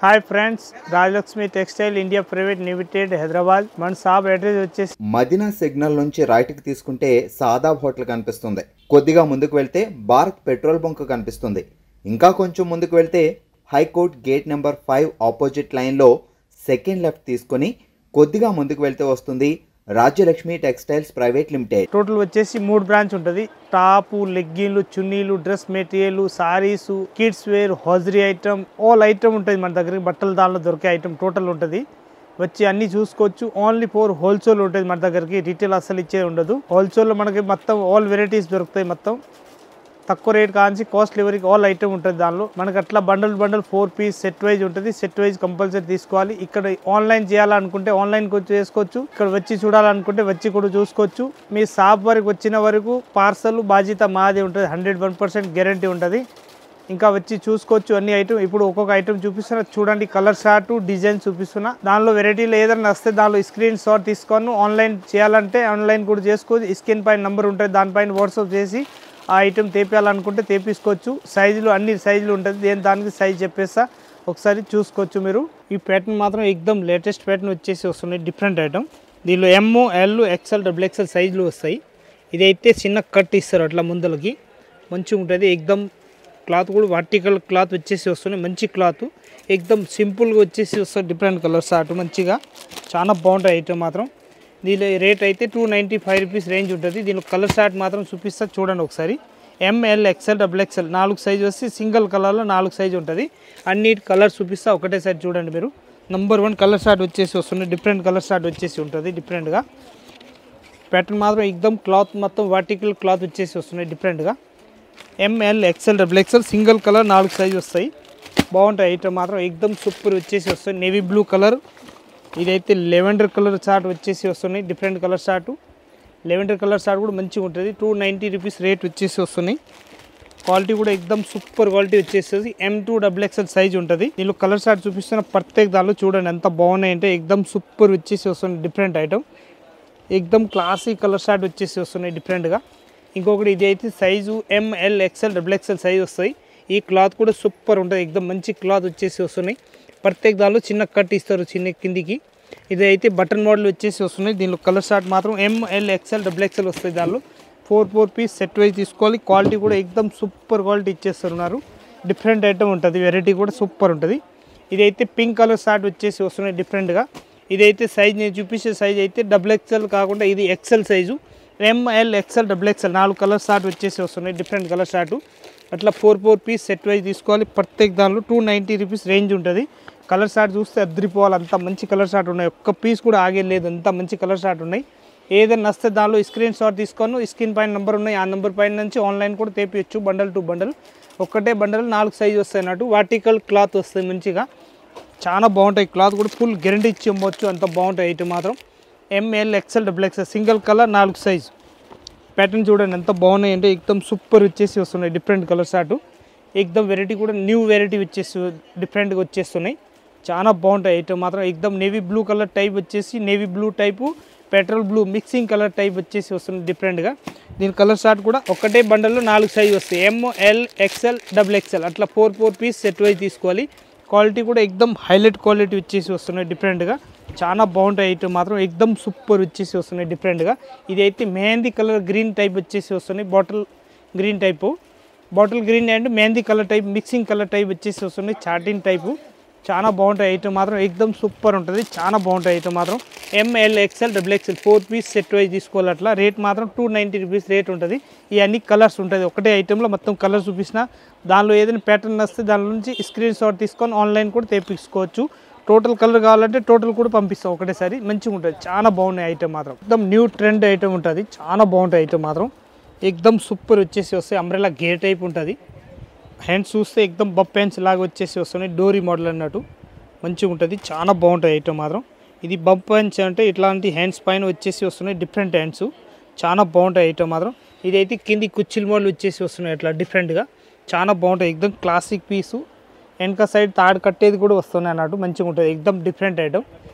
हाय friends, Rajalakshmi textile India private limited Hyderabad. మన shop address వచ్చేసి Madina signal నుంచి రైట్ కి తీసుకుంటే సాదాబ్ హోటల్ కనిపిస్తుంది. కొద్దిగా ముందుకు వెళ్తే భారత్ పెట్రోల్ బంక్ కనిపిస్తుంది. ఇంకా కొంచెం ముందుకు వెళ్తే high court gate number 5 opposite line లో సెకండ్ లెఫ్ట్ తీసుకొని కొద్దిగా ముందుకు వెళ్తే వస్తుంది Rajyalakshmi textiles private limited. Total వచ్చేసి 3 బ్రాంచ్ ఉంటుంది. టాప్, లెగ్గిన్లు, చున్నీలు, dress material, saris, kids wear, hosiery item, all item ఉంటుంది మన దగ్గర. బట్టల దానిలో దొరికే ఐటమ్ టోటల్ ఉంటుంది. వచ్చి అన్ని చూసుకోవచ్చు. ఓన్లీ ఫోర్ హోల్సేల్ ఉంటుంది మన దగ్గరికి. రీటైల్ అసలు ఇచ్చేది ఉండదు. హోల్సేల్లో మనకి మొత్తం ఆల్ వెరైటీస్ దొరుకుతాయి. మొత్తం తక్కువ రేట్ కాంచి కాస్ట్ లెవెల్కి ఆల్ ఐటమ్ ఉంటుంది. దానిలో మనకు అట్లా బండల్ 4 పీస్ సెట్ వైజ్ ఉంటుంది. సెట్ వైజ్ కంపల్సరీ తీసుకోవాలి. ఇక్కడ ఆన్లైన్ చేయాలనుకుంటే ఆన్లైన్ చేసుకోవచ్చు. ఇక్కడ వచ్చి చూడాలనుకుంటే వచ్చి కూడా చూసుకోవచ్చు. మీ షాప్ వరకు వచ్చిన వరకు పార్సల్ బాధ్యత మాది ఉంటుంది. 101% గ్యారంటీ ఉంటుంది. ఇంకా వచ్చి చూసుకోవచ్చు అన్ని ఐటమ్. ఇప్పుడు ఒక్కొక్క ఐటమ్ చూపిస్తున్నా చూడండి. కలర్ షార్ట్, డిజైన్ చూపిస్తున్నా. దానిలో వెరైటీలు ఏదైనా వస్తే దానిలో స్క్రీన్ షాట్ తీసుకొని ఆన్లైన్ చేయాలంటే ఆన్లైన్ కూడా చేసుకోవచ్చు. స్క్రీన్ పైన నెంబర్ ఉంటుంది, దానిపైన వాట్సాప్ చేసి ఆ ఐటమ్ తెప్పియాలనుకుంటే తెప్పించుకోవచ్చు. సైజులు అన్ని సైజులు ఉంటుంది. దానికి సైజ్ చెప్పేస్తా, ఒకసారి చూసుకోవచ్చు మీరు. ఈ ప్యాటర్న్ మాత్రం ఎక్దమ్ లేటెస్ట్ ప్యాటర్న్ వచ్చేసి వస్తున్నాయి. Different item. దీనిలో ఎమ్, ఎల్, ఎక్స్ఎల్, XXL సైజులు వస్తాయి. ఇదైతే చిన్న కట్ ఇస్తారు అట్లా ముందలకి. మంచిగా ఉంటుంది. ఎక్దమ్ క్లాత్ కూడా వర్టికల్ క్లాత్ వచ్చేసి వస్తున్నాయి. మంచి క్లాత్ ఎక్దమ్ సింపుల్గా వచ్చేసి వస్తుంది. డిఫరెంట్ కలర్స్ అటు మంచిగా చాలా బాగుంటాయి ఐటమ్ మాత్రం. దీని రేట్ అయితే 295 రూపీస్ రేంజ్ ఉంటుంది. దీనిలో కలర్ షార్ట్ మాత్రం చూపిస్తా చూడండి ఒకసారి. ML, XL, XXL 4 సైజు వస్తే సింగిల్ కలర్లో 4 సైజు ఉంటుంది. అన్ని కలర్ చూపిస్తా ఒకటే సైజ్ చూడండి మీరు. నెంబర్ 1 కలర్ షార్ట్ వచ్చేసి వస్తుంది. డిఫరెంట్ కలర్ షార్ట్ వచ్చేసి ఉంటుంది. డిఫరెంట్గా ప్యాటర్న్ మాత్రం ఎక్దమ్ క్లాత్ మొత్తం వర్టికల్ క్లాత్ వచ్చేసి వస్తున్నాయి. డిఫరెంట్గా ML, XL, XXL single colour 4 size వస్తాయి. బాగుంటాయి ఐటమ్ మాత్రం. ఎక్దమ్ సూపర్ వచ్చేసి వస్తాయి. Navy blue colour. ఇదైతే లెవెండర్ కలర్ షార్ట్ వచ్చేసి వస్తున్నాయి. Different colour short. Lavender colour short కూడా మంచిగా ఉంటుంది. 290 రూపీస్ రేట్ వచ్చేసి వస్తున్నాయి. క్వాలిటీ కూడా ఎక్దమ్ సూపర్ క్వాలిటీ వచ్చేసి M2 XXL సైజ్ ఉంటుంది. దీనిలో కలర్ షార్ట్ చూపిస్తున్న ప్రత్యేక దానిలో చూడండి ఎంత బాగున్నాయంటే ఎక్దమ్ సూపర్ వచ్చేసి వస్తున్నాయి. Different item. ఎక్దమ్ క్లాసిక్ కలర్ షార్ట్ వచ్చేసి వస్తున్నాయి డిఫరెంట్గా. ఇంకొకటి ఇది అయితే size ML, XL, XXL size వస్తాయి. ఈ క్లాత్ కూడా సూపర్ ఉంటుంది. ఎక్దమ్ మంచి క్లాత్ వచ్చేసి వస్తున్నాయి. ప్రత్యేక దానిలో చిన్న కట్ ఇస్తారు చిన్న కిందికి. ఇది అయితే బటన్ మోడల్ వచ్చేసి వస్తున్నాయి. దీనిలో కలర్ షార్ట్ మాత్రం ML, XL, XXL వస్తాయి. దానిలో 4 పీస్ సెట్ వైజ్ తీసుకోవాలి. క్వాలిటీ కూడా ఎక్దమ్ సూపర్ క్వాలిటీ ఇచ్చేస్తున్నారు. డిఫరెంట్ ఐటమ్ ఉంటుంది. వెరైటీ కూడా సూపర్ ఉంటుంది. ఇదైతే పింక్ కలర్ షార్ట్ వచ్చేసి వస్తున్నాయి డిఫరెంట్గా. ఇదైతే సైజ్ నేను చూపించే సైజ్ అయితే XXL కాకుండా ఇది XL size. ML, XL, XXL 4 colour short వచ్చేసి వస్తున్నాయి. డిఫరెంట్ కలర్ షార్ట్ అట్లా 4 పీస్ సెట్ వైజ్ తీసుకోవాలి. ప్రత్యేక దానిలో 290 రూపీస్ రేంజ్ ఉంటుంది. కలర్ షార్ట్ చూస్తే అద్దరిపోవాలి. అంత మంచి కలర్ షార్ట్ ఉన్నాయి. ఒక్క పీస్ కూడా ఆగేలేదు. అంత మంచి కలర్ షార్ట్ ఉన్నాయి. ఏదైనా వస్తే దానిలో స్క్రీన్ షాట్ తీసుకొని స్క్రీన్ పైన నెంబర్ ఉన్నాయి. ఆ నెంబర్ పైన నుంచి ఆన్లైన్ కూడా తెప్పించచ్చు. బండల్ టు బండల్ ఒక్కటే బండల్ 4 సైజు వస్తాయి అన్నట్టు. వర్టికల్ క్లాత్ వస్తాయి మంచిగా. చాలా బాగుంటాయి. క్లాత్ కూడా ఫుల్ గ్యారంటీ ఇచ్చి ఇవ్వచ్చు. అంత బాగుంటాయి ఐటమ్ మాత్రం. ML, XL, XXL single colour 4 size. Pattern చూడండి ఎంత బాగున్నాయి అంటే ఎక్దమ్ సూపర్ వచ్చేసి వస్తున్నాయి. డిఫరెంట్ కలర్ షార్ట్ ఎక్దమ్ వెరైటీ కూడా న్యూ వెరైటీ వచ్చేసి డిఫరెంట్గా వచ్చేస్తున్నాయి. చాలా బాగుంటాయి ఐటమ్ మాత్రం. ఎక్దమ్ నేవీ బ్లూ కలర్ టైప్ వచ్చేసి navy blue type petrol blue mixing colour type వచ్చేసి వస్తుంది డిఫరెంట్గా. దీని కలర్ షార్ట్ కూడా ఒకటే బండల్లో 4 సైజు వస్తాయి. ML, XL, XXL అట్లా 4 పీస్ సెట్ వైజ్ తీసుకోవాలి. క్వాలిటీ కూడా ఎక్దమ్ హైలైట్ క్వాలిటీ వచ్చేసి వస్తున్నాయి డిఫరెంట్గా. చాలా బాగుంటాయి ఐటమ్ మాత్రం. ఎక్దమ్ సూపర్ వచ్చేసి వస్తున్నాయి డిఫరెంట్గా. ఇది అయితే మెహందీ కలర్ గ్రీన్ టైప్ వచ్చేసి వస్తున్నాయి. Bottle green type. Bottle green and mehndi colour type mixing colour type వచ్చేసి వస్తున్నాయి. చాటిన్ టైపు. చాలా బాగుంటాయి ఐటమ్ మాత్రం. ఎక్దమ్ సూపర్ ఉంటుంది. చాలా బాగుంటాయి ఐటమ్ మాత్రం. ML, XL, XXL 4 piece set wise తీసుకోవాలి. అట్లా రేట్ మాత్రం 290 రూపీస్ రేట్ ఉంటుంది. ఈ అన్ని కలర్స్ ఉంటుంది. ఒకటే ఐటెంలో మొత్తం కలర్ చూపించిన దానిలో ఏదైనా ప్యాటర్న్ వస్తే దాని నుంచి స్క్రీన్ షాట్ తీసుకొని ఆన్లైన్ కూడా తెప్పించుకోవచ్చు. టోటల్ కలర్ కావాలంటే టోటల్ కూడా పంపిస్తాం ఒకటేసారి. మంచిగా ఉంటుంది. చాలా బాగున్నాయి ఐటమ్ మాత్రం. ఎక్దమ్ న్యూ ట్రెండ్ ఐటమ్ ఉంటుంది. చాలా బాగుంటాయి ఐటమ్ మాత్రం. ఎక్దమ్ సూపర్ వచ్చేసి వస్తాయి. అంబ్రెలా గేర్ టైప్ ఉంటుంది. హ్యాండ్స్ చూస్తే ఎక్దమ్ బప్ హ్యాండ్స్ లాగా వచ్చేసి వస్తున్నాయి. డోరీ మోడల్ అన్నట్టు మంచిగా ఉంటుంది. చాలా బాగుంటాయి ఐటమ్ మాత్రం. ఇది బప్ హ్యాండ్స్ అంటే ఇట్లాంటి హ్యాండ్స్ పైన వచ్చేసి వస్తున్నాయి. డిఫరెంట్ హ్యాండ్స్ చాలా బాగుంటాయి ఐటమ్ మాత్రం. ఇదైతే కింది కుచ్చిల్ మోడల్ వచ్చేసి వస్తున్నాయి అట్లా డిఫరెంట్గా. చాలా బాగుంటాయి. ఎక్దమ్ క్లాసిక్ పీసు. వెనక సైడ్ తాడు కట్టేది కూడా వస్తున్నాయి అన్నట్టు మంచిగా ఉంటుంది. ఎక్దమ్ డిఫరెంట్ ఐటమ్.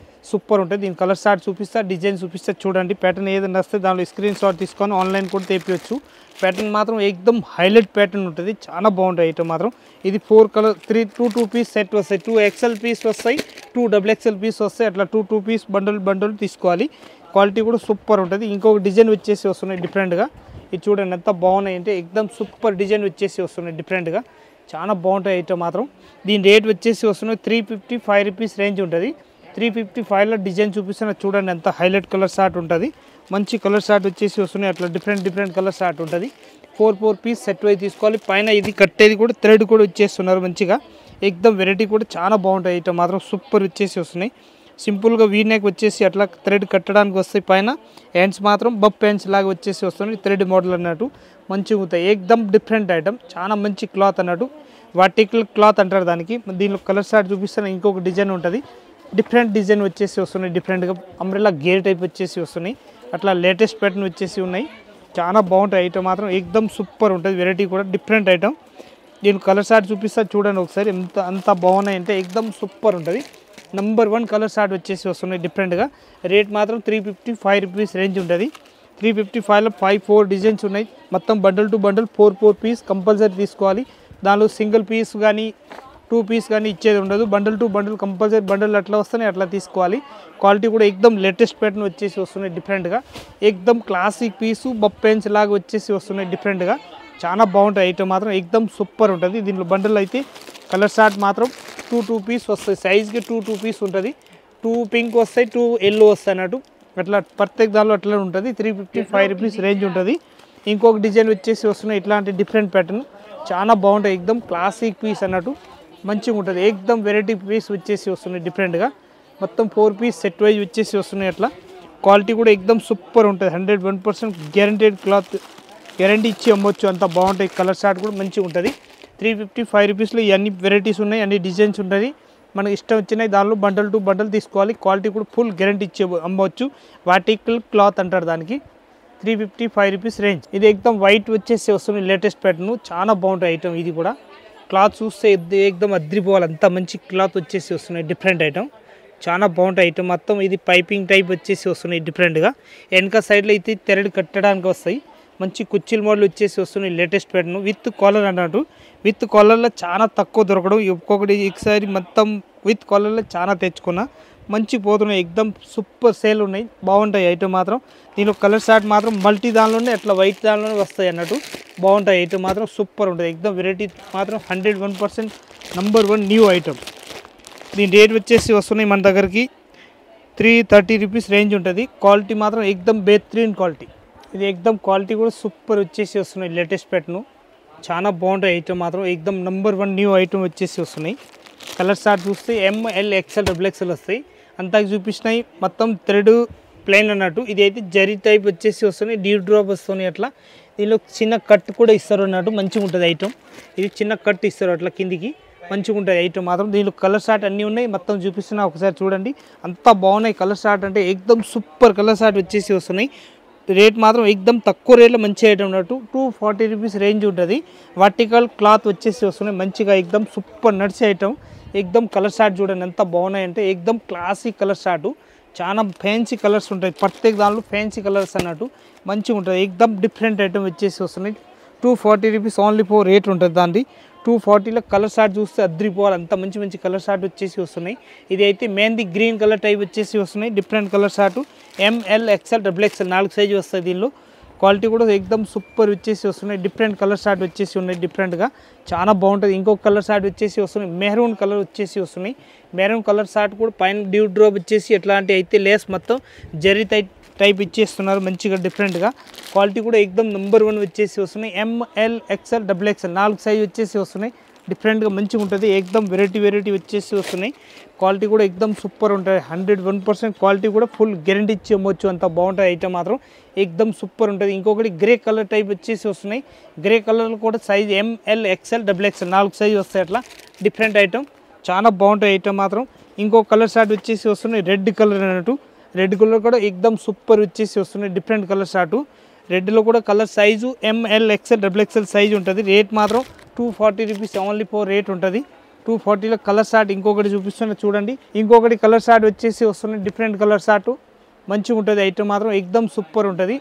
సూపర్ ఉంటుంది. దీని కలర్ షార్ట్ చూపిస్తా, డిజైన్ చూపిస్తా, చూడండి. ప్యాటర్న్ ఏదైనా వస్తే దానిలో స్క్రీన్ షాట్ తీసుకొని ఆన్లైన్ కూడా తెప్పించవచ్చు. ప్యాటర్న్ మాత్రం ఎక్దమ్ హైలైట్ ప్యాటర్న్ ఉంటుంది, చాలా బాగుంటుంది ఐటమ్ మాత్రం. ఇది 4 కలర్ 2 పీస్ సెట్ వస్తాయి, 2 XL పీస్ వస్తాయి, 2 XXL పీస్ వస్తాయి. అట్లా 2 పీస్ బండల్ తీసుకోవాలి. క్వాలిటీ కూడా సూపర్ ఉంటుంది. ఇంకొక డిజైన్ వచ్చేసి వస్తున్నాయి డిఫరెంట్గా. ఇది చూడండి ఎంత బాగున్నాయి అంటే ఎక్దమ్ సూపర్ డిజైన్ వచ్చేసి వస్తున్నాయి డిఫరెంట్గా, చాలా బాగుంటాయి ఐటమ్ మాత్రం. దీని రేట్ వచ్చేసి వస్తున్నాయి 355 రూపీస్ రేంజ్ ఉంటుంది. 355లో డిజైన్ చూపిస్తున్నా చూడండి ఎంత హైలైట్ కలర్ షార్ట్ ఉంటుంది. మంచి కలర్ షార్ట్ వచ్చేసి వస్తున్నాయి. అట్లా డిఫరెంట్ కలర్ షార్ట్ ఉంటుంది. 4 పీస్ సెట్ వై తీసుకోవాలి. పైన ఇది కట్టేది కూడా థ్రెడ్ కూడా వచ్చేస్తున్నారు మంచిగా. ఎక్దమ్ వెరైటీ కూడా చాలా బాగుంటాయి ఐటమ్ మాత్రం, సూపర్ వచ్చేసి వస్తున్నాయి. సింపుల్గా వీ నెక్ వచ్చేసి అట్లా థ్రెడ్ కట్టడానికి వస్తాయి. పైన హ్యాండ్స్ మాత్రం బప్ హ్యాండ్స్ లాగా వచ్చేసి వస్తున్నాయి, థ్రెడ్ మోడల్ అన్నట్టు మంచిగా ఉంటాయి. ఎక్దమ్ డిఫరెంట్ ఐటమ్, చాలా మంచి క్లాత్ అన్నట్టు, వర్టికల్ క్లాత్ అంటారు దానికి. దీనిలో కలర్ షార్ట్ చూపిస్తాను. ఇంకొక డిజైన్ ఉంటుంది, డిఫరెంట్ డిజైన్ వచ్చేసి వస్తున్నాయి డిఫరెంట్గా. అంబ్రెల్లా గేర్ టైప్ వచ్చేసి వస్తున్నాయి. అట్లా లేటెస్ట్ ప్యాటర్న్ వచ్చేసి ఉన్నాయి, చాలా బాగుంటాయి ఐటమ్ మాత్రం. ఎక్దమ్ సూపర్ ఉంటుంది, వెరైటీ కూడా డిఫరెంట్ ఐటమ్. దీని కలర్ షార్ట్ చూపిస్తా చూడండి ఒకసారి, అంత బాగున్నాయి అంటే ఎక్దమ్ సూపర్ ఉంటుంది. నెంబర్ 1 కలర్ షార్ట్ వచ్చేసి వస్తున్నాయి డిఫరెంట్గా. రేట్ మాత్రం 355 రూపీస్ రేంజ్ ఉంటుంది. 355లో 4 డిజైన్స్ ఉన్నాయి. మొత్తం bundle to bundle 4 piece compulsory తీసుకోవాలి. దానిలో సింగిల్ పీస్ కానీ 2 పీస్ కానీ ఇచ్చేది ఉండదు. Bundle to bundle compulsory, bundle అట్లా వస్తున్నాయి అట్లా తీసుకోవాలి. క్వాలిటీ కూడా ఎక్దమ్ లేటెస్ట్ ప్యాటర్న్ వచ్చేసి వస్తున్నాయి డిఫరెంట్గా. ఎక్దమ్ క్లాసిక్ పీసు బప్ పెన్స్ లాగా వచ్చేసి వస్తున్నాయి డిఫరెంట్గా, చాలా బాగుంటాయి ఐటమ్ మాత్రం. ఎక్దమ్ సూపర్ ఉంటుంది. దీంట్లో బండల్ అయితే కలర్ షార్ట్ మాత్రం 2 పీస్ వస్తాయి. సైజ్కి 2 పీస్ ఉంటుంది. 2 పింక్ వస్తాయి, 2 ఎల్లో వస్తాయి అన్నట్టు. అట్లా ప్రత్యేక దానిలో అట్లా ఉంటుంది. 355 రూపీస్ రేంజ్ ఉంటుంది. ఇంకొక డిజైన్ వచ్చేసి వస్తున్నాయి ఇట్లాంటి డిఫరెంట్ ప్యాటర్న్, చాలా బాగుంటాయి. ఎక్దమ్ క్లాసిక్ పీస్ అన్నట్టు మంచిగా ఉంటుంది. ఎక్దమ్ వెరైటీ పీస్ వచ్చేసి వస్తున్నాయి డిఫరెంట్గా. మొత్తం 4 పీస్ సెట్ వైజ్ వచ్చేసి వస్తున్నాయి. అట్లా క్వాలిటీ కూడా ఎక్దమ్ సూపర్ ఉంటుంది. 100% గ్యారంటెడ్ క్లాత్, గ్యారంటీ ఇచ్చి అమ్మొచ్చు, అంత బాగుంటాయి. కలర్ షార్ట్ కూడా మంచిగా ఉంటుంది. 355 రూపీస్లో ఇవన్నీ వెరైటీస్ ఉన్నాయి, అన్ని డిజైన్స్ ఉంటుంది. మనకి ఇష్టం వచ్చినాయి దానిలో బండల్ టు బండల్ తీసుకోవాలి. క్వాలిటీ కూడా ఫుల్ గ్యారంటీ ఇచ్చి అమ్మవచ్చు. వర్టికల్ క్లాత్ అంటారు దానికి. 355 రూపీస్ రేంజ్. ఇది ఎక్దమ్ వైట్ వచ్చేసి వస్తుంది, లేటెస్ట్ ప్యాటర్న్, చాలా బాగుంటాయి ఐటమ్. ఇది కూడా క్లాత్ చూస్తే ఎక్దమ్ అద్రిపోవాలి, అంత మంచి క్లాత్ వచ్చేసి వస్తున్నాయి డిఫరెంట్ ఐటమ్, చాలా బాగుంటాయి ఐటమ్ మొత్తం. ఇది పైపింగ్ టైప్ వచ్చేసి వస్తున్నాయి డిఫరెంట్గా. వెనక సైడ్లో అయితే తెరడు కట్టడానికి వస్తాయి. మంచి కుర్చీల మోడల్ వచ్చేసి వస్తున్నాయి, లేటెస్ట్ ప్యాటర్న్ విత్ కాలర్ అన్నట్టు. విత్ కాలర్లో చాలా తక్కువ దొరకడం, ఒక్కొక్కటి ఒకసారి మొత్తం విత్ కాలర్లో చాలా తెచ్చుకున్నా, మంచి పోతున్నాయి. ఎక్దమ్ సూపర్ సేల్ ఉన్నాయి, బాగుంటాయి ఐటమ్ మాత్రం. దీనిలో కలర్ షార్ట్ మాత్రం మల్టీ దానిలోనే అట్లా వైట్ దానిలోనే వస్తాయి అన్నట్టు, బాగుంటాయి ఐటమ్ మాత్రం. సూపర్ ఉంటుంది ఎక్దమ్ వెరైటీ మాత్రం. 101% నెంబర్ 1 న్యూ ఐటమ్. దీని రేట్ వచ్చేసి వస్తున్నాయి మన దగ్గరికి 330 రూపీస్ రేంజ్ ఉంటుంది. క్వాలిటీ మాత్రం ఎక్దమ్ బెహతరీన్ క్వాలిటీ. ఇది ఎక్దమ్ క్వాలిటీ కూడా సూపర్ వచ్చేసి వస్తున్నాయి, లేటెస్ట్ ప్యాటర్న్, చాలా బాగుంటాయి ఐటమ్ మాత్రం. ఎక్దమ్ నెంబర్ 1 న్యూ ఐటమ్ వచ్చేసి వస్తున్నాయి. కలర్ షార్ట్ చూస్తే ML XL XXL వస్తాయి. అంతాకి చూపించినాయి మొత్తం థ్రెడ్ ప్లెయిన్ అన్నట్టు. ఇది అయితే జరీ టైప్ వచ్చేసి వస్తున్నాయి, డీ డ్రాప్ వస్తున్నాయి అట్లా. దీనిలో చిన్న కట్ కూడా ఇస్తారు అన్నట్టు, మంచిగా ఉంటుంది ఐటమ్. ఇది చిన్న కట్ ఇస్తారు అట్లా కిందికి, మంచిగా ఉంటుంది ఐటమ్ మాత్రం. దీనిలో కలర్ షార్ట్ అన్నీ ఉన్నాయి, మొత్తం చూపిస్తున్నా ఒకసారి చూడండి. అంతా బాగున్నాయి కలర్ షార్ట్ అంటే ఎక్దమ్ సూపర్ కలర్ షార్ట్ వచ్చేసి వస్తున్నాయి. రేట్ మాత్రం ఎక్దమ్ తక్కువ రేట్లో మంచి ఐటమ్ ఉన్నట్టు. 240 రూపీస్ రేంజ్ ఉంటుంది. వర్టికల్ క్లాత్ వచ్చేసి వస్తున్నాయి మంచిగా, ఎక్దమ్ సూపర్ నడిచే ఐటమ్. ఎక్దమ్ కలర్ షార్ట్ చూడండి ఎంత బాగున్నాయి అంటే, ఎక్దమ్ క్లాసిక్ కలర్ షార్ట్, చాలా ఫ్యాన్సీ కలర్స్ ఉంటాయి. ప్రత్యేక దానిలో ఫ్యాన్సీ కలర్స్ అన్నట్టు మంచిగా ఉంటుంది. ఎక్దమ్ డిఫరెంట్ ఐటమ్ వచ్చేసి వస్తున్నాయి. 240 రూపీస్ ఓన్లీ ఫోర్ రేట్ ఉంటుంది దాన్ని. 240లో కలర్ షార్ట్ చూస్తే అద్రిపోవాలి, అంత మంచి మంచి కలర్ షార్ట్ వచ్చేసి వస్తున్నాయి. ఇది అయితే మెహందీ గ్రీన్ కలర్ టైప్ వచ్చేసి వస్తున్నాయి, different colour short. ML XL XXL 4 size వస్తాయి. దీనిలో క్వాలిటీ కూడా ఎక్దమ్ సూపర్ వచ్చేసి వస్తున్నాయి. డిఫరెంట్ కలర్ షార్ట్ వచ్చేసి ఉన్నాయి డిఫరెంట్గా, చాలా బాగుంటుంది. ఇంకొక కలర్ షార్ట్ వచ్చేసి వస్తున్నాయి, మెహరూన్ కలర్ వచ్చేసి వస్తున్నాయి. మెహరూన్ కలర్ షార్ట్ కూడా పైన డ్యూ డ్రాప్ వచ్చేసి ఎట్లాంటి అయితే లేస్ మొత్తం జరీ టైప్ ఇచ్చేస్తున్నారు మంచిగా డిఫరెంట్గా. క్వాలిటీ కూడా ఎక్దమ్ నెంబర్ 1 వచ్చేసి వస్తున్నాయి. ML XL XXL 4 సైజు వచ్చేసి వస్తున్నాయి, డిఫరెంట్గా మంచిగా ఉంటుంది. ఎక్దమ్ వెరైటీ వచ్చేసి వస్తున్నాయి. క్వాలిటీ కూడా ఎక్దమ్ సూపర్ ఉంటుంది. 101% క్వాలిటీ కూడా ఫుల్ గ్యారెంటీ ఇచ్చి అమ్మొచ్చు, అంత బాగుంటుంది ఐటమ్ మాత్రం. ఎక్దమ్ సూపర్ ఉంటుంది. ఇంకొకటి గ్రే కలర్ టైప్ వచ్చేసి వస్తున్నాయి. గ్రే కలర్లో కూడా size ML XL XXL 4 size వస్తాయి అట్లా, డిఫరెంట్ ఐటమ్, చాలా బాగుంటాయి ఐటమ్ మాత్రం. ఇంకో కలర్ షార్ట్ వచ్చేసి వస్తున్నాయి రెడ్ కలర్ అన్నట్టు. రెడ్ కలర్ కూడా ఎక్దమ్ సూపర్ వచ్చేసి వస్తున్నాయి, డిఫరెంట్ కలర్ షార్ట్. రెడ్లో కూడా colour size ML XL XXL size ఉంటుంది. రేట్ మాత్రం 240 రూపీస్ ఓన్లీ ఫోర్ రేట్ ఉంటుంది. 240లో కలర్ షార్ట్ ఇంకొకటి చూపిస్తున్నా చూడండి. ఇంకొకటి కలర్ షార్ట్ వచ్చేసి వస్తున్నాయి, డిఫరెంట్ కలర్ షార్ట్ మంచిగా ఉంటుంది. ఐటమ్ మాత్రం ఎక్దమ్ సూపర్ ఉంటుంది.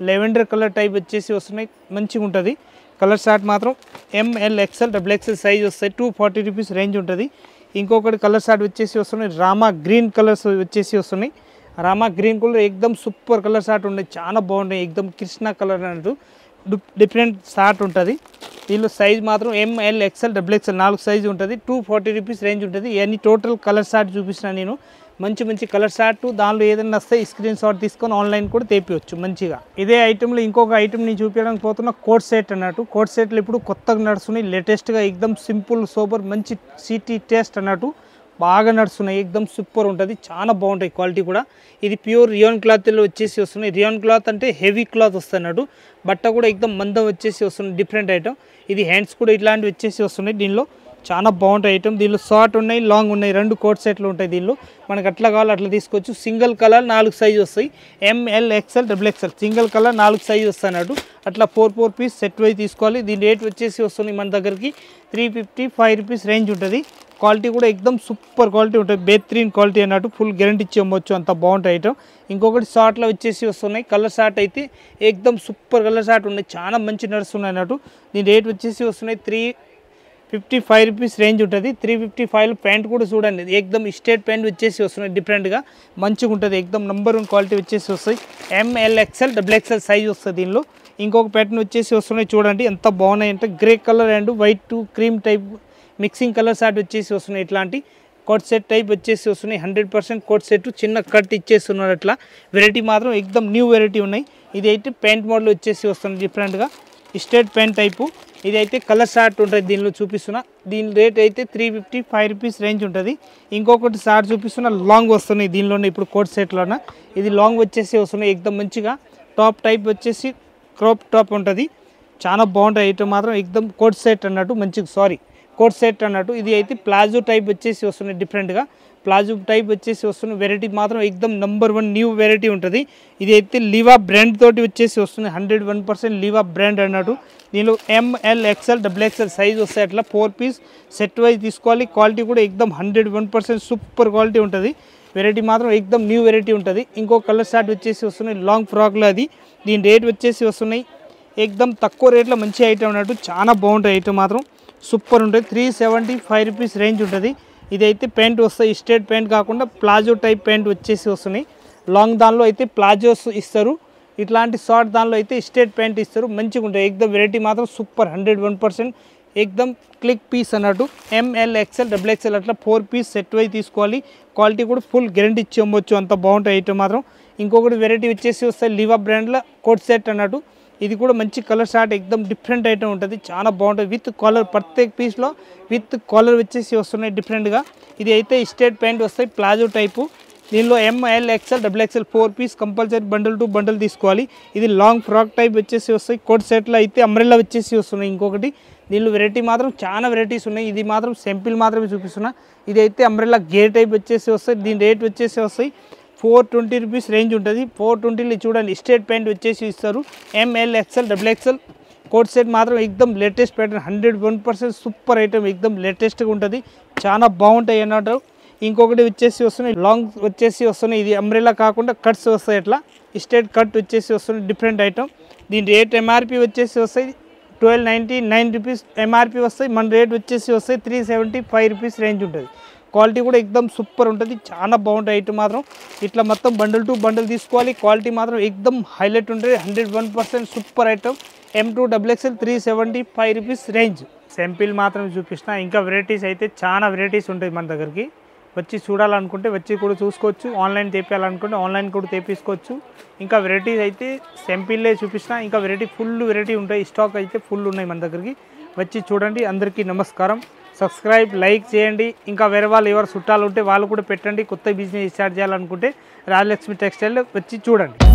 లెవెండర్ కలర్ టైప్ వచ్చేసి వస్తున్నాయి, మంచిగా ఉంటుంది. కలర్ షార్ట్ మాత్రం ML XL XXL సైజ్ వస్తాయి. 240 రూపీస్ రేంజ్ ఉంటుంది. ఇంకొకటి కలర్ షార్ట్ వచ్చేసి వస్తున్నాయి, రామా గ్రీన్ కలర్స్ వచ్చేసి వస్తున్నాయి. రామా గ్రీన్ కలర్ ఎక్దమ్ సూపర్ కలర్ షార్ట్ ఉన్నాయి, చాలా బాగుంటాయి. ఎక్దమ్ కృష్ణ కలర్ అన్నట్టు డిఫరెంట్ షార్ట్ ఉంటుంది. దీనిలో సైజ్ మాత్రం ML XL XXL 4 సైజు ఉంటుంది. 240 రూపీస్ రేంజ్ ఉంటుంది. ఇవన్నీ టోటల్ కలర్ షార్ట్ చూపిస్తున్నా నేను. మంచి కలర్ షార్ట్, దానిలో ఏదైనా వస్తే స్క్రీన్ షాట్ తీసుకొని ఆన్లైన్ కూడా తెప్పించవచ్చు మంచిగా. ఇదే ఐటెంలో ఇంకొక ఐటమ్ నేను చూపించడానికి పోతున్నా, కోట్ సెట్ అన్నట్టు. కోట్ సెట్లు ఇప్పుడు కొత్తగా నడుస్తున్నాయి, లేటెస్ట్గా ఎక్దమ్ సింపుల్ సూపర్ మంచి సిటీ టేస్ట్ అన్నట్టు బాగా నడుస్తున్నాయి. ఎక్దమ్ సూపర్ ఉంటుంది, చాలా బాగుంటాయి క్వాలిటీ కూడా. ఇది ప్యూర్ రియాన్ క్లాత్లో వచ్చేసి వస్తున్నాయి. రియాన్ క్లాత్ అంటే హెవీ క్లాత్ వస్తున్నట్టు, బట్ట కూడా ఎక్దమ్ మందం వచ్చేసి వస్తున్నాయి. డిఫరెంట్ ఐటమ్ ఇది. హ్యాండ్స్ కూడా ఇట్లాంటివి వచ్చేసి వస్తున్నాయి. దీనిలో చాలా బాగుంటాయి ఐటమ్. దీనిలో షార్ట్ ఉన్నాయి, లాంగ్ ఉన్నాయి, 2 కోట్ సెట్లు ఉంటాయి. దీనిలో మనకు అట్లా కావాలి అట్లా తీసుకోవచ్చు. సింగిల్ కలర్ 4 సైజు వస్తాయి. ML XL XXL single colour 4 size వస్తాయి. అట్లా 4 పీస్ సెట్ వైజ్ తీసుకోవాలి. దీని రేట్ వచ్చేసి వస్తుంది మన దగ్గరికి 355 రూపీస్ రేంజ్ ఉంటుంది. క్వాలిటీ కూడా ఎక్దమ్ సూపర్ క్వాలిటీ ఉంటుంది, బెహ్తరీన్ క్వాలిటీ అన్నట్టు. ఫుల్ గ్యారెంటీ ఇచ్చి అమ్మొచ్చు, అంత బాగుంటాయి ఐటమ్. ఇంకొకటి షార్ట్లో వచ్చేసి వస్తున్నాయి. కలర్ షార్ట్ అయితే ఎక్దమ్ సూపర్ కలర్ షార్ట్ ఉన్నాయి, చాలా మంచి నడుస్తున్నాయి అన్నట్టు. దీని రేట్ వచ్చేసి వస్తున్నాయి 355 రూపీస్ రేంజ్ ఉంటుంది. 355లో ప్యాంట్ కూడా చూడండి, ఎక్దమ్ స్ట్రేట్ ప్యాంట్ వచ్చేసి వస్తున్నాయి. డిఫరెంట్గా మంచిగా ఉంటుంది, ఎక్దమ్ నెంబర్ 1 క్వాలిటీ వచ్చేసి వస్తాయి. ML XL XXL సైజ్ వస్తుంది దీనిలో. ఇంకొక ప్యాటర్న్ వచ్చేసి వస్తున్నాయి చూడండి, ఎంత బాగున్నాయి అంటే grey colour and white cream type mixing colour short వచ్చేసి వస్తున్నాయి. ఇట్లాంటి కోట్ సెట్ టైప్ వచ్చేసి వస్తున్నాయి. 100% కోట్ సెట్, చిన్న కట్ ఇచ్చేస్తున్నారు. అట్లా వెరైటీ మాత్రం ఎక్దమ్ న్యూ వెరైటీ ఉన్నాయి. ఇది అయితే ప్యాంట్ మోడల్ వచ్చేసి వస్తుంది, డిఫరెంట్గా స్ట్రేట్ ప్యాంట్ టైపు. ఇది అయితే కలర్ షార్ట్ ఉంటుంది, దీనిలో చూపిస్తున్నా. దీని రేట్ అయితే 355 రూపీస్ రేంజ్ ఉంటుంది. ఇంకొకటి షార్ట్ చూపిస్తున్నా, లాంగ్ వస్తున్నాయి దీనిలోనే. ఇప్పుడు కోట్ సెట్లోన ఇది లాంగ్ వచ్చేసి వస్తున్నాయి, ఎక్దమ్ మంచిగా. టాప్ టైప్ వచ్చేసి క్రాప్ టాప్ ఉంటుంది, చాలా బాగుంటాయి ఐటమ్ మాత్రం. ఎక్దమ్ కోట్ సెట్ అన్నట్టు మంచిగా, కోట్ సెట్ అన్నట్టు. ఇది అయితే ప్లాజో టైప్ వచ్చేసి వస్తున్నాయి, డిఫరెంట్గా ప్లాజో టైప్ వచ్చేసి వస్తున్నాయి. వెరైటీ మాత్రం ఎక్దమ్ నెంబర్ 1 న్యూ వెరైటీ ఉంటుంది. ఇది అయితే లివా బ్రాండ్ తోటి వచ్చేసి వస్తుంది, 101% లివా బ్రాండ్ అన్నట్టు. దీనిలో ML XL XXL సైజ్ వస్తాయి. అట్లా 4 పీస్ సెట్ వైజ్ తీసుకోవాలి. క్వాలిటీ కూడా ఎక్దమ్ 101% సూపర్ క్వాలిటీ ఉంటుంది. వెరైటీ మాత్రం ఎక్దమ్ న్యూ వెరైటీ ఉంటుంది. ఇంకో కలర్ షార్ట్ వచ్చేసి వస్తున్నాయి, లాంగ్ ఫ్రాక్లో. అది దీని రేట్ వచ్చేసి వస్తున్నాయి ఎక్దమ్ తక్కువ రేట్లో మంచి ఐటమ్ అన్నట్టు, చాలా బాగుంటాయి ఐటమ్ మాత్రం సూపర్ ఉంటుంది. 375 రూపీస్ రేంజ్ ఉంటుంది. ఇదైతే ప్యాంట్ వస్తాయి, స్ట్రేట్ ప్యాంట్ కాకుండా ప్లాజో టైప్ ప్యాంట్ వచ్చేసి వస్తున్నాయి. లాంగ్ దానిలో అయితే ప్లాజోస్ ఇస్తారు, ఇట్లాంటి షార్ట్ దానిలో అయితే స్ట్రేట్ ప్యాంట్ ఇస్తారు. మంచిగా ఉంటాయి ఎక్దమ్. వెరైటీ మాత్రం సూపర్, 101% ఎక్దమ్ క్లిక్ పీస్ అన్నట్టు. ML XL XXL అట్లా 4 పీస్ సెట్ వైజ్ తీసుకోవాలి. క్వాలిటీ కూడా ఫుల్ గ్యారెంటీ ఇచ్చి అమ్మొచ్చు, అంత బాగుంటాయి ఐటమ్ మాత్రం. ఇంకొకటి వెరైటీ వచ్చేసి వస్తాయి, లివా బ్రాండ్లో కోట్ సెట్ అన్నట్టు. ఇది కూడా మంచి కలర్ షార్ట్, ఎక్దమ్ డిఫరెంట్ ఐటమ్ ఉంటుంది, చాలా బాగుంటుంది. విత్ కాలర్, ప్రత్యేక పీస్లో విత్ కాలర్ వచ్చేసి వస్తున్నాయి డిఫరెంట్గా. ఇది అయితే స్ట్రేట్ ప్యాంట్ వస్తాయి, ప్లాజో టైపు. దీనిలో ML XL XXL 4 piece compulsory bundle to bundle తీసుకోవాలి. ఇది లాంగ్ ఫ్రాక్ టైప్ వచ్చేసి వస్తాయి. కోట్ సెట్లో అయితే అంబ్రెల్లా వచ్చేసి వస్తున్నాయి. ఇంకొకటి దీనిలో వెరైటీ మాత్రం చాలా వెరైటీస్ ఉన్నాయి. ఇది మాత్రం సింపుల్ మాత్రమే చూపిస్తున్నా. ఇది అయితే అంబ్రెల్లా గేర్ టైప్ వచ్చేసి వస్తాయి. దీని రేట్ వచ్చేసి వస్తాయి 420 రూపీస్ రేంజ్ ఉంటుంది. 420లో చూడండి స్ట్రేట్ ప్యాంట్ వచ్చేసి ఇస్తారు. ML XL XXL coat set మాత్రం ఎక్దమ్ లేటెస్ట్ ప్యాటర్న్, 101% సూపర్ ఐటమ్, ఎక్దమ్ లేటెస్ట్గా ఉంటుంది, చాలా బాగుంటాయి అన్నట్టు. ఇంకొకటి వచ్చేసి వస్తున్నాయి, లాంగ్ వచ్చేసి వస్తున్నాయి. ఇది అంబ్రెల్లా కాకుండా కట్స్ వస్తాయి, అట్లా స్ట్రేట్ కట్ వచ్చేసి వస్తున్నాయి, డిఫరెంట్ ఐటమ్. దీని రేట్ MRP వచ్చేసి వస్తాయి 1299 రూపీస్ MRP వస్తాయి. మన రేట్ వచ్చేసి వస్తాయి 375 రూపీస్ రేంజ్ ఉంటుంది. క్వాలిటీ కూడా ఎక్దమ్ సూపర్ ఉంటుంది, చాలా బాగుంటాయి ఐటమ్ మాత్రం. ఇట్లా మొత్తం బండల్ టు బండల్ తీసుకోవాలి. క్వాలిటీ మాత్రం ఎక్దమ్ హైలైట్ ఉంటుంది, 101% super item. M2 XXL 375 rupees range. Simple మాత్రం చూపిస్తున్నా. ఇంకా వెరైటీస్ అయితే చాలా వెరైటీస్ ఉంటాయి మన దగ్గరికి. వచ్చి చూడాలనుకుంటే వచ్చి కూడా చూసుకోవచ్చు. ఆన్లైన్ తెప్పించాలనుకుంటే ఆన్లైన్ కూడా తెప్పించుకోవచ్చు. ఇంకా వెరైటీస్ అయితే సింపుల్లే చూపిస్తున్నా. ఇంకా ఫుల్ వెరైటీ ఉంటాయి, స్టాక్ అయితే ఫుల్ ఉన్నాయి మన దగ్గరికి. వచ్చి చూడండి. అందరికీ నమస్కారం. సబ్స్క్రైబ్, లైక్ చేయండి. ఇంకా వేరే వాళ్ళు ఎవరు చుట్టాలు ఉంటే వాళ్ళు కూడా పెట్టండి. కొత్త బిజినెస్ స్టార్ట్ చేయాలనుకుంటే రాజలక్ష్మి టెక్స్టైల్ వచ్చి చూడండి.